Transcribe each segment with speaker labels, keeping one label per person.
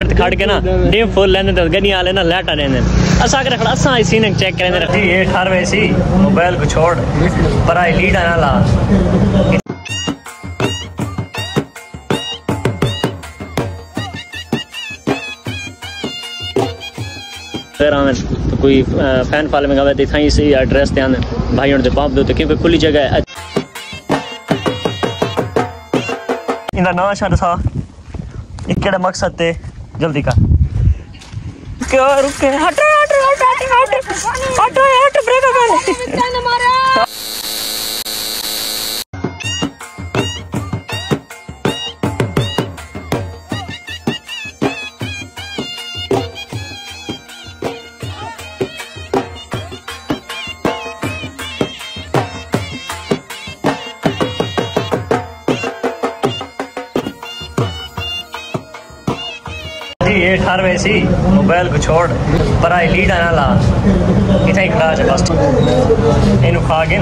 Speaker 1: खड़ के ना डिम फुल लेंदे तो गड्डियां वाले ना लाटा लेंदे असा कर खड़ा असा इसी ने चेक करेंदे जी ये 18 सी मोबाइल को छोड़ पर आई लीड ना ला तो कोई फैन फॉलोइंग आवे तो थई से एड्रेस ते आने भाई उन दे पंप दो क्योंकि खुली जगह है इंदा ना छड़ सा इकड़े मकसद ते जल्दी कर क्या रुके हट हट हट हट हट हट ब्रेक कर मारा ये 18 सी मोबाइल को छोड़ पर आई लीड ना ला इतना ही खड़ा है बस इनु खा के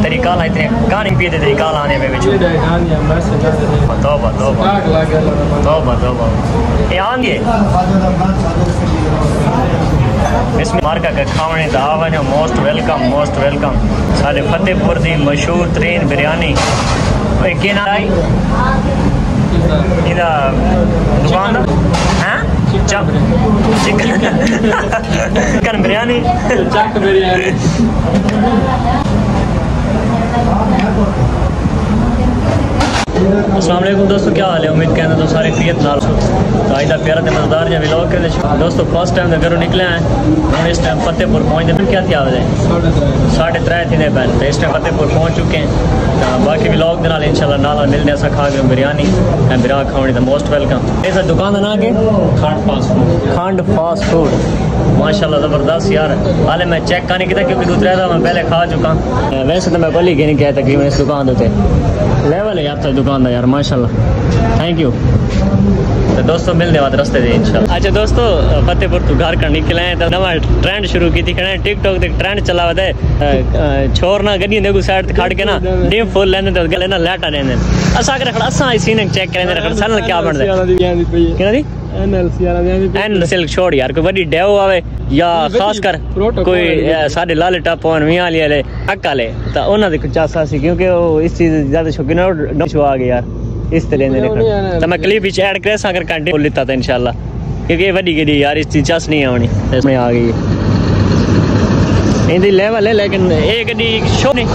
Speaker 1: तरीका ला इतने कहानी पी दे तरीका लाने में बिच तौबा तौबा तौबा तौबा ये आन ये इसमें मार्का का खाने दा आवाज मोस्ट वेलकम साडे फतेहपुर दी मशहूर तरीन बिरयानी ओए के ना आई इधर दुकान हाँ चिकन बिरयानी अस्सलाम वालेकुम दोस्तों, क्या हाल है? उम्मीद कहते तो सारे क्रिएट नाल तो आज का प्यारा ते मजेदार जो व्लॉग कर दोस्तों फर्स्ट टाइम घरों निकले हैं हम इस टाइम फतेहपुर पहुँचते क्या थी आवाज़ 3:30 थी पहले तो इस टाइम फतेहपुर पहुँच चुके हैं तो बाकी व्लॉग के नाल इंशाल्लाह नाल मिलने ऐसा खा के बिरयानी बिरा खानी तो मोस्ट वेलकम इस दुकान का नाम के खंड फास्ट फूड माशाल्लाह ज़बरदस्त यार हाले मैं चेक नहीं किया क्योंकि दूसरा था मैं पहले खा चुका वैसे तो मैं बोली नहीं किया तकरीबन इस दुकान होते लेवल है यार दुकान का यार माशाल्लाह थैंक यू तो दोस्तों मिलने बाद रस्ते दे इंशाल्लाह। अच्छा दोस्तों फतेहपुर तो घर का निकले हैं तो नवा ट्रेंड शुरू की थी टिकटॉक ते ट्रेंड चला हुआ है छोरना गड्डी देखो साइड ते खड़ के ना डिम फुल लेंदे तो गले ना लाटा लेंदे असा कर खड़ा असा इसी ने चेक करेंदे रखन सन क्या बनदे किना दी एन सिल्क छोड़ यार कोई बड़ी डेव आवे या खास कर कोई साडे लाले टप होन मियां वाले हक वाले तो उन्हां दे कुछ आसा सी क्योंकि वो इस चीज ज्यादा शौकीन है आ गए यार इस तरह ने तो मैं क्लिप विच ऐड करे सागर कंटे बोल लेता था इंशाल्लाह क्योंकि ये बड़ी गड्डी यार इस चीज चस नहीं आनी इसमें आ गई इंदी लेवल है लेकिन ये गड्डी शो नहीं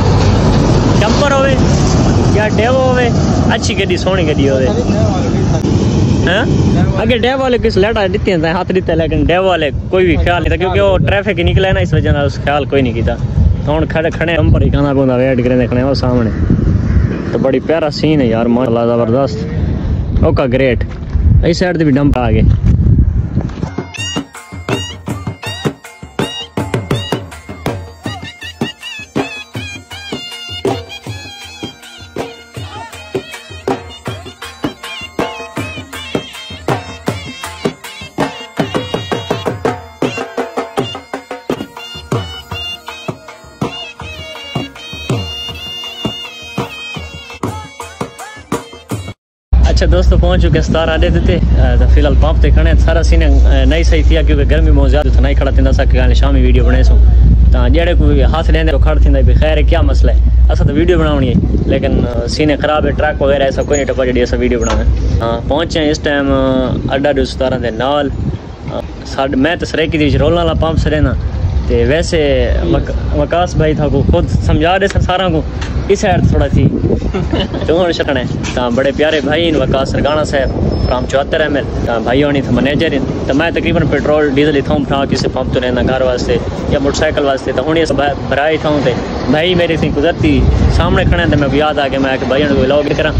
Speaker 1: जंपर होवे या डेव होवे अच्छी गड्डी सोहनी गड्डी होवे हैं अगे डेव वाले किस लेटा दिते हैं हाथ दिते लेकिन डेव वाले कोई भी ख्याल नहीं था क्योंकि वो ट्रैफिक निकला ना इस वजह से उस ख्याल कोई नहीं किया तो हुन खड़े खड़े जंपर ही खाना पौंदा वेट करे देखने वो सामने तो बड़ी प्यारा सीन है यार माशाल्लाह ज़बरदस्त ओका ग्रेट इस साइड से भी डंप आ गए अच्छा दोस्तों पहुंच चुके 17 आधे थे तो फिलहाल पंप ते खड़े सारा सीन नहीं सही थी क्योंकि गर्मी बहुत ज़्यादा था नहीं खड़ा थी सके शामी वीडियो बनाए सो तो जेड़े कोई हाथ लेंदे तो खड़ थी भी खैर है क्या मसला है असा तो वीडियो बनानी है लेकिन सीने खराब है ट्रक वगैरह ऐसा कोई नहीं टपा जी ऐसा वीडियो बनाना हाँ पहुँचे इस टाइम अड्डा 17 के नाल मैं तो सरेकी दी रोल वाला पंप से रहना तो वैसे वकास भाई था को खुद समझा रहे सारा को इस साइड थोड़ा थी तो छटने तो बड़े प्यारे भाई वकास सरगाना साहब फ्राम 74 ML भाई होनी था मैनेजर तो मैं तकरीबन पेट्रोल डीजल ही था उठा किसी पंप तो रहना घर वास्ते या मोटरसाइकिल वास्ते तो हूँ भराई था भाई मेरी थी गुजरती सामने खड़े तो मैं याद आ गया मैं भाई को लॉग करा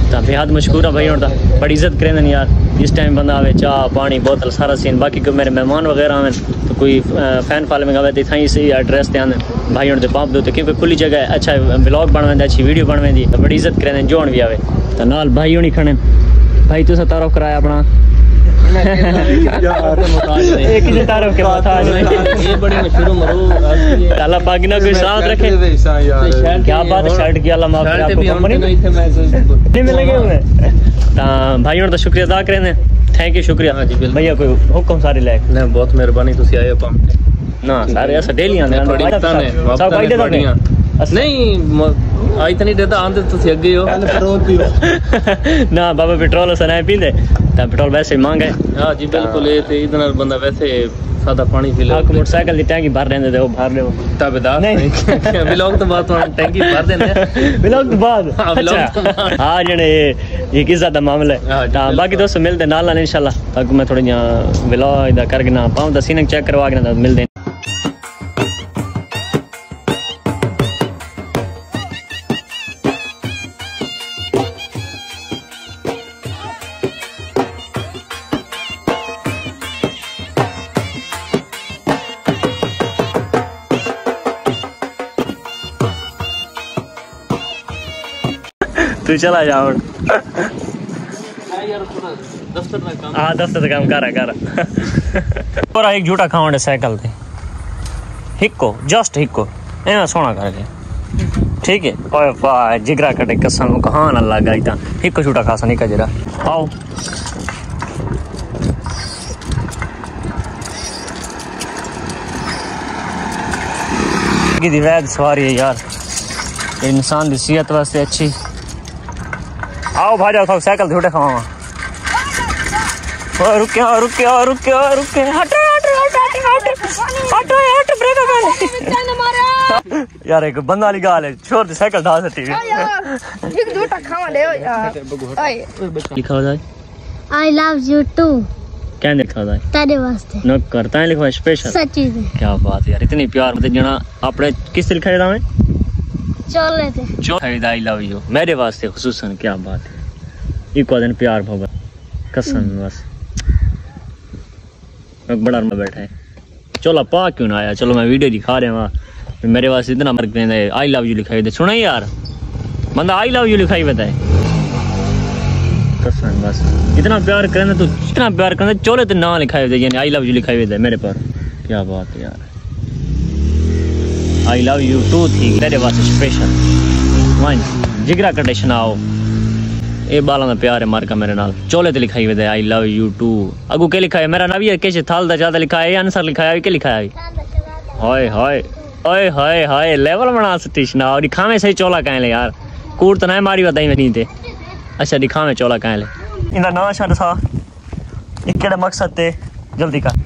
Speaker 1: तो बेहद मशहूर है भाई होता बड़ी इज्जत करें यार इस टाइम बंदा आवे चाह पानी बोतल सारा सीन बाकी कोई मेरे मेहमान वगैरह आवे तो कोई फैन फॉलोइंग आवे तो थी से एड्रेस ते आने भाई उन पंप दो क्योंकि खुली जगह अच्छा ब्लॉग बनवेंदे अच्छी वीडियो बनवेंदी तो बड़ी इज्जत करें जोन भी आवे तो नाल भाई होनी खड़े भाई तुसा तारुफ कराया अपना एक ही तारुफ के मोहताज ये बड़ी मशहूर मरो अल्लाह पाक ना कोई साथ रखे क्या बात शर्ट की अल्लाह माफ करे आपको कंपनी नहीं मिलेंगे उन्हें भाई उन तो शुक्रिया अदा करें थैंक यू शुक्रिया।
Speaker 2: हाँ जी बिल्कुल
Speaker 1: भैया कोई हुक्म सारे ले
Speaker 2: नहीं बहुत मेहरबानी तुसी आए हो
Speaker 1: ना सारे ऐसा डेली आने
Speaker 2: नहीं आई तो नहीं देता आंदे तुसी अगे हो
Speaker 1: ना बाबा पेट्रोल सना पींदे ता पेट्रोल वैसे मांग है।
Speaker 2: हां जी बिल्कुल ये ते इधर बंदा वैसे सादा पानी पी ले
Speaker 1: मोटरसाइकिल दी टैंकी भर लेंदे ते वो भर ले
Speaker 2: ताबेदार नहीं व्लॉग तो बात टैंकी भर देने
Speaker 1: व्लॉग तो बाद हां जने ये किस दा मामला है। ता बाकी दोस्त मिलते नाल इंशाल्लाह तक मैं थोड़ी व्लॉग इदा करके ना पाऊं दा सीन चेक करवा के ना मिलदे। तू चला जा दफ्तर काम कर और एक झूठा खावण साइकिल ते हिक्को जस्ट हिक्को ऐना सोना करके ठीक है। ओए वाह जिगरा कटे कसम कहां ना लगा इता हिक्को झूठा खासा नहीं कजरा आओ की वैद सवारी है यार इंसान की सेहत वास्ते अच्छी। आओ भाजा खाओ साइकिल झूठे खावा रुके रुके रुके रुके हट यार एक बंदा वाली गाल है छोड़ दे साइकिल ढा सकती लिखा जाए
Speaker 3: आई लव यू टू
Speaker 1: क्या लिखा जाए
Speaker 3: तेरे वास्ते
Speaker 1: न करता है लिखा स्पेशल
Speaker 3: सच्ची
Speaker 1: क्या बात यार इतनी प्यार मतलब जना आपने किस लिखा है दावे
Speaker 3: चल थे
Speaker 1: जो आई लव यू मेरे वास्ते खुसूसन क्या बात है इको दिन प्यार भगत कसम बस बड़ा में बैठा है चलो पा क्यों ना आया चलो मैं वीडियो दिखा रहा हूँ मेरे वास्ते इतना मर्क देंगे आई लव यू लिखाई दे सुना यार बंदा आई लव यू लिखाई बताए कसम बस इतना प्यार करना तो इतना प्यार करना चोले तो ना लिखाई दे यानी आई लव यू लिखाई दे मेरे पर क्या बात है यार आई लव यू टू थी तेरे वास्ते स्पेशल वन जिगरा कंडीशन आओ ए बाला ना प्यार है मार्का मेरे नाल चोले ते लिखाई वे आई लव यू टू अगू के लिखा है मेरा नाम ये कैसे थाल दा ज्यादा लिखा है आंसर लिखा है के लिखा है हाय हाय ओए हाय हाय लेवल बना सतीश ना और दिखावे सही चोला काहे ले यार कूड़ तो ना मारी बताई मैं नहीं थे अच्छा दिखावे चोला काहे ले इंदा ना छड़ सा एक केड़ा मकसद ते जल्दी कर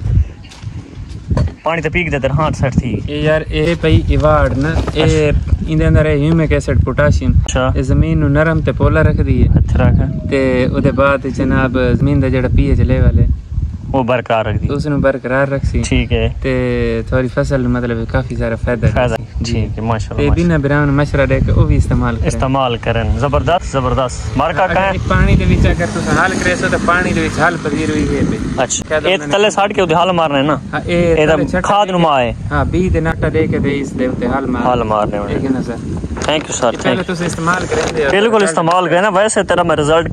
Speaker 1: पानी तो पीक दे तेरे हाथ सेट थी
Speaker 4: ये यार ए पई इवार्ड ना ए इंदे अंदर है ह्यूमिक एसिड पोटेशियम ए जमीन नु नरम ते पोला रख दी है
Speaker 1: अच्छा रखा
Speaker 4: ते ओदे बाद जनाब जमीन दा जेड़ा पीएच लेवल है
Speaker 1: वो बरकरार रख दी
Speaker 4: उसनु बरकरार रखसी ठीक है ते थोड़ी फसल मतलब काफी सारा फायदा
Speaker 1: ठीक है माशाल्लाह
Speaker 4: ते बिना ब्राउन मशरा दे के ओ भी इस्तेमाल करन जबरदस्त जबरदस्त मार्का का पानी दे विच अगर तू हाल करे सो तो पानी दे विच हाल पदीर हुई है अच्छा ए तले साड़ के हाल मारना है ना हां ए खाद नुमा है हां बी दे नटा दे के दे इस दे उते हाल मारने वाले ठीक है ना सर थैंक यू सर पहले तो इस्तेमाल करेंगे बिल्कुल इस्तेमाल करना वैसे तेरा मैं रिजल्ट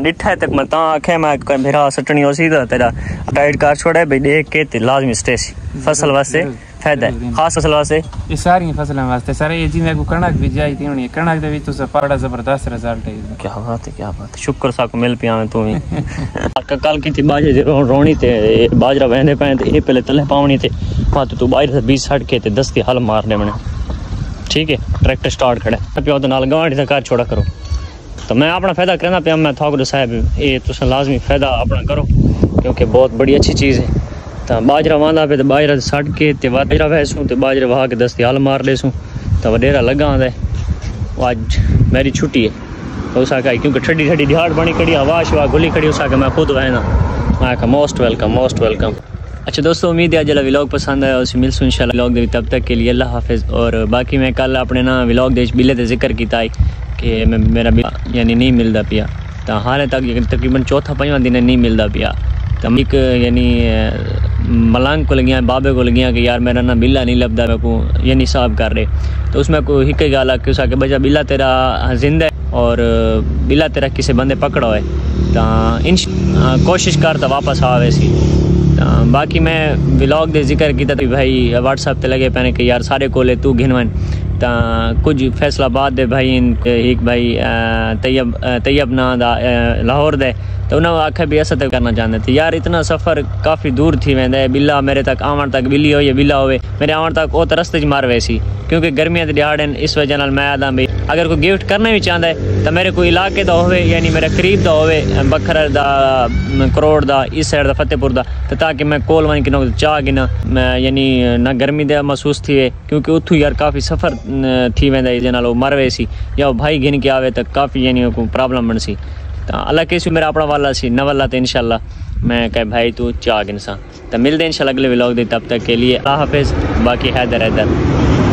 Speaker 4: डिठा तक मैं ता आखे मैं मेरा सटनी हो सीधा तेरा डाइट कार छोड़े भाई देख के ते लाजमी स्टेसी फसल वास्ते फायदा है खास फसल वास्ते ये सारी फसलों वास्ते सारे ये जिवें को कणक भी जाई थी हुनी कणक दे विच तो बड़ा जबरदस्त रिजल्ट है क्या बात है शुक्र सा को मिल पिया तू ही कल की थी बाजे रोनी ते बाजरा वहंदे पे ते ए पहले तले पावनी ते बात तू बाहर से 20 हट के ते 10 के हल मारने मने ठीक है ट्रैक्टर स्टार्ट खड़ा पियो तो नाल गवांडी दा कार छोड़ा करो तो मैं अपना फायदा करना पे मैं थागुर साहब ये तुम लाजमी फायदा अपना करो क्योंकि बहुत बड़ी अच्छी चीज़ है तो बाजरा वादा पे तो बाजरा सट के ते बाजरा वैसूँ तो बाजरा वहा के 10 हाल मार लेसूँ तो वडेरा लगा आंदा है आज मेरी छुट्टी है तो उस क्योंकि ठंडी ठंडी दिहाड़ बनी खड़ी हवा शवा खुली खड़ी उस मैं खुद वहना मैं कहा मोस्ट वेलकम। अच्छा दोस्तों उम्मीद है आज व्लॉग पसंद आया उसे मिलसूँ इंशाल्लाह व्लॉग दे तब तक के लिए अल्लाह हाफिज़। और बाकी मैं कल अपने ना व्लॉग दे बिले ते जिक्र किया है कि मेरा यानी नहीं मिलता पिया तो हाले तक तकरीबन चौथा पंजवां दिन नहीं मिलता पिया तो एक यानी मलंग को लगिया बाबे को लगिया कि यार मेरा ना बिल्ला नहीं लभदा मेरे को यानी हिसाब कर रहे तो उसमें कोई एक गल आ कि उस आके बचा बिल्ला तेरा जिंदा है और बिल्ला तेरा किसी बंदे पकड़ा है तो कोशिश कर तो वापस आवे सी। बाकी मैं व्लॉग दे जिक्र किया तो भाई व्हाट्सएप ते लगे पैने कि यार सारे कोले तू गिनवन तो कुछ फैसलाबाद दे भाई एक भाई तैयब ना दा लाहौर दे
Speaker 1: तो उन्होंने आखिया भी ऐसा तो करना चाहते थे यार, इतना सफ़र काफ़ी दूर थी वेंदा है, बिल्ला मेरे तक आवन तक बिल्ली हो या बिल्ला होवे मेरे आवन तक वो तो रस्ते च मार वैसी, क्योंकि गर्मियां के दिहाड़े इस वजह नाल मैं आदा भी अगर कोई गिफ्ट करना भी चाहता है तो मेरे कोई इलाके का होवे, यानी मेरा करीब का होवे बखर दा करोड़ दा इस साइड दा फतेहपुर दा, तो ताकि मैं कोल वन किनो चाह गिना यानी ना गर्मी दे महसूस थी, क्योंकि उतू यार काफ़ी सफ़र थी वेंदा इस नाल वो मर वैसी या वो भाई गिन के आवे तो काफ़ी यानी को प्रॉब्लम बन सी। तो अल्लाह कैसे मेरा अपना वाला सी न वाला तो इंशाल्लाह मैं कह भाई तू चाह गिनसा। तो मिलते हैं इंशाल्लाह अगले व्लॉग दे, तब तक के लिए अल्लाह हाफिज़। बाकी हैदर हैदर।